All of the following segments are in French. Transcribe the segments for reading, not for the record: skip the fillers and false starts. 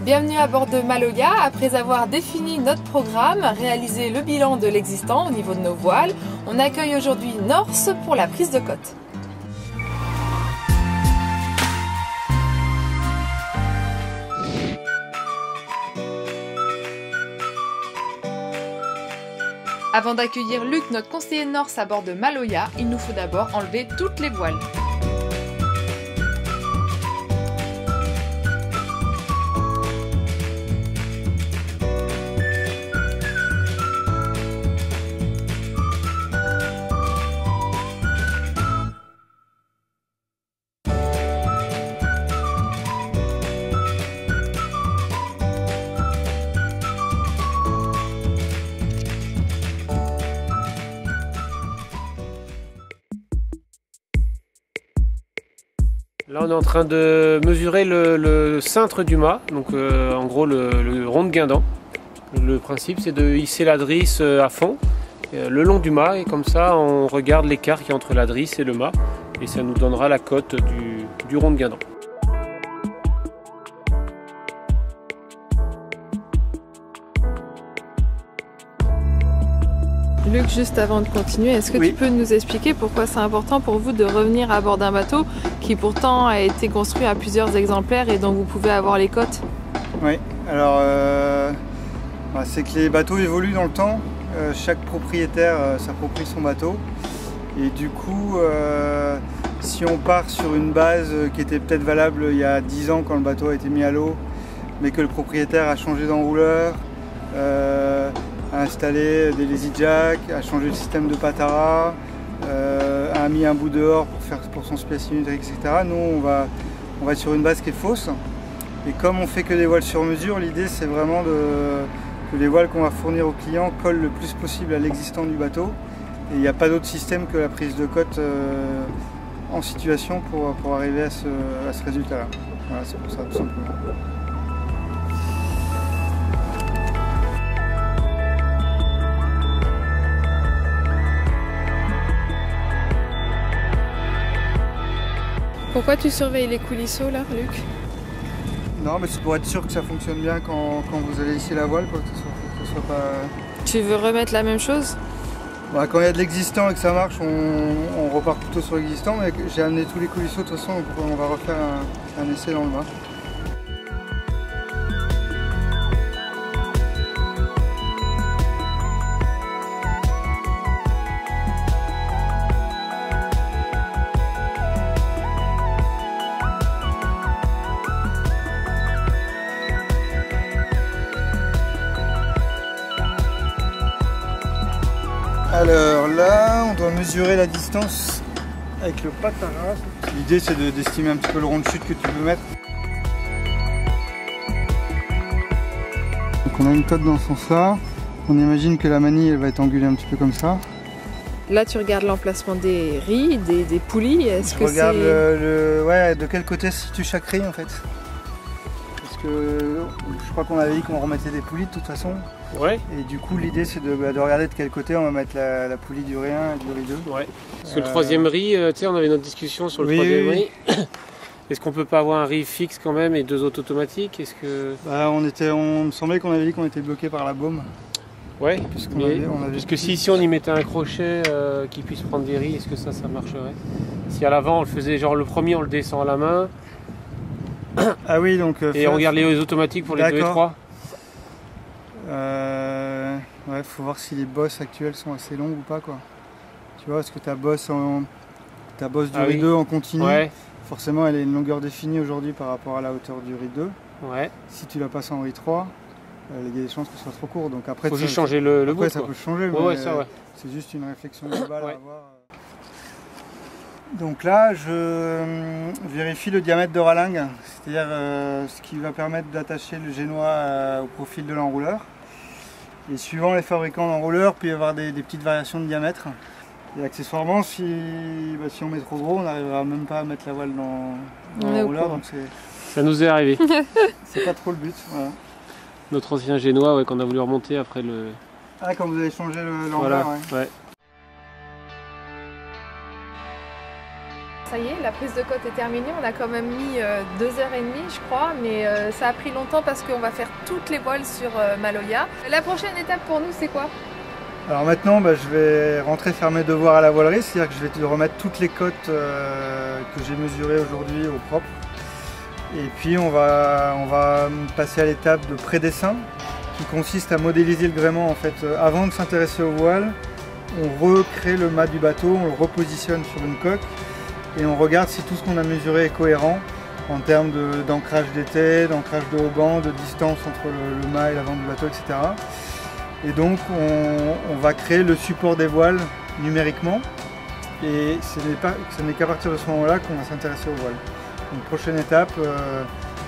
Bienvenue à bord de Maloya. Après avoir défini notre programme, réalisé le bilan de l'existant au niveau de nos voiles, on accueille aujourd'hui Norse pour la prise de côte. Avant d'accueillir Luc, notre conseiller Norse à bord de Maloya, il nous faut d'abord enlever toutes les voiles. Là on est en train de mesurer le cintre du mât, donc en gros le rond de guindant. Le principe c'est de hisser la drisse à fond le long du mât et comme ça on regarde l'écart qu'il y a entre la drisse et le mât et ça nous donnera la cote du rond de guindant. Luc, juste avant de continuer, est-ce que tu peux nous expliquer pourquoi c'est important pour vous de revenir à bord d'un bateau qui pourtant a été construit à plusieurs exemplaires et dont vous pouvez avoir les cotes? Oui, alors c'est que les bateaux évoluent dans le temps, chaque propriétaire s'approprie son bateau et du coup si on part sur une base qui était peut-être valable il y a 10 ans quand le bateau a été mis à l'eau mais que le propriétaire a changé d'enrouleur, a installé des lazy jacks, a changé le système de patara, a mis un bout dehors pour son space unit, etc. Nous on va être sur une base qui est fausse et comme on fait que des voiles sur mesure, l'idée c'est vraiment que les voiles qu'on va fournir aux clients collent le plus possible à l'existant du bateau et il n'y a pas d'autre système que la prise de côte en situation pour arriver à ce résultat là. Voilà, c'est pour ça tout simplement. Pourquoi tu surveilles les coulisseaux là, Luc? Non, mais c'est pour être sûr que ça fonctionne bien quand vous allez hisser la voile, quoi, que ce soit pas... Tu veux remettre la même chose? Bah, quand il y a de l'existant et que ça marche, on repart plutôt sur l'existant, mais j'ai amené tous les coulisseaux de toute façon, donc on va refaire un essai dans le mât. Alors là, on doit mesurer la distance avec le patara. L'idée c'est d'estimer un petit peu le rond de chute que tu peux mettre. Donc on a une cote dans ce sens-là. On imagine que la manille elle va être angulée un petit peu comme ça. Là tu regardes l'emplacement des rilles, des poulies. Est-ce que regarde ouais, de quel côté se situe chaque rille en fait. Parce que je crois qu'on avait dit qu'on remettait des poulies de toute façon. Ouais. Et du coup l'idée c'est de regarder de quel côté on va mettre la poulie du riz 1 et du riz 2. Ouais. Parce que le troisième riz, tu sais on avait notre discussion sur le troisième riz. Est-ce qu'on peut pas avoir un riz fixe quand même et 2 autres automatiques? Est-ce que... on me semblait qu'on avait dit qu'on était bloqué par la baume. Ouais, parce que si ici on y mettait un crochet qui puisse prendre des riz, est-ce que ça marcherait? Si à l'avant on le faisait genre le premier on le descend à la main. Ah oui donc... et on regarde les automatiques pour les 2 et 3. Ouais, faut voir si les bosses actuelles sont assez longues ou pas quoi. Tu vois, est-ce que ta bosse du riz 2 en continu, forcément elle a une longueur définie aujourd'hui par rapport à la hauteur du riz 2. Ouais. Si tu la passes en riz 3, il y a des chances que ce soit trop court. Donc après, faut juste changer le bout. Ça peut changer, mais c'est juste une réflexion globale à avoir. Donc là, je vérifie le diamètre de ralingue, c'est-à-dire ce qui va permettre d'attacher le génois au profil de l'enrouleur. Et suivant les fabricants d'enrouleurs, il peut y avoir des petites variations de diamètre. Et accessoirement, si on met trop gros, on n'arrivera même pas à mettre la voile dans l'enrouleur. Donc ça nous est arrivé. C'est pas trop le but. Voilà. Notre ancien génois qu'on a voulu remonter après le... Ah, quand vous avez changé l'enrouleur, voilà. Ouais. ça y est, la prise de côte est terminée. On a quand même mis 2h30 je crois, mais ça a pris longtemps parce qu'on va faire toutes les voiles sur Maloja. La prochaine étape pour nous, c'est quoi? Alors maintenant, je vais rentrer faire mes devoirs à la voilerie, c'est-à-dire que je vais te remettre toutes les côtes que j'ai mesurées aujourd'hui au propre. Et puis on va passer à l'étape de pré-dessin, qui consiste à modéliser le gréement en fait. Avant de s'intéresser aux voiles, on recrée le mât du bateau, on le repositionne sur une coque et on regarde si tout ce qu'on a mesuré est cohérent en termes d'ancrage d'étai, d'ancrage de haubans, de distance entre le mât et l'avant du bateau, etc. Et donc on va créer le support des voiles numériquement et ce n'est qu'à partir de ce moment-là qu'on va s'intéresser aux voiles. Donc prochaine étape,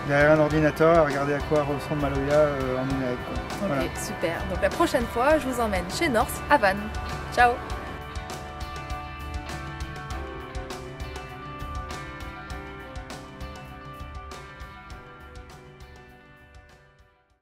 derrière un ordinateur, à regarder à quoi ressemble Maloja en numérique. Ok, voilà. Super. Donc la prochaine fois, je vous emmène chez North à Vannes. Ciao!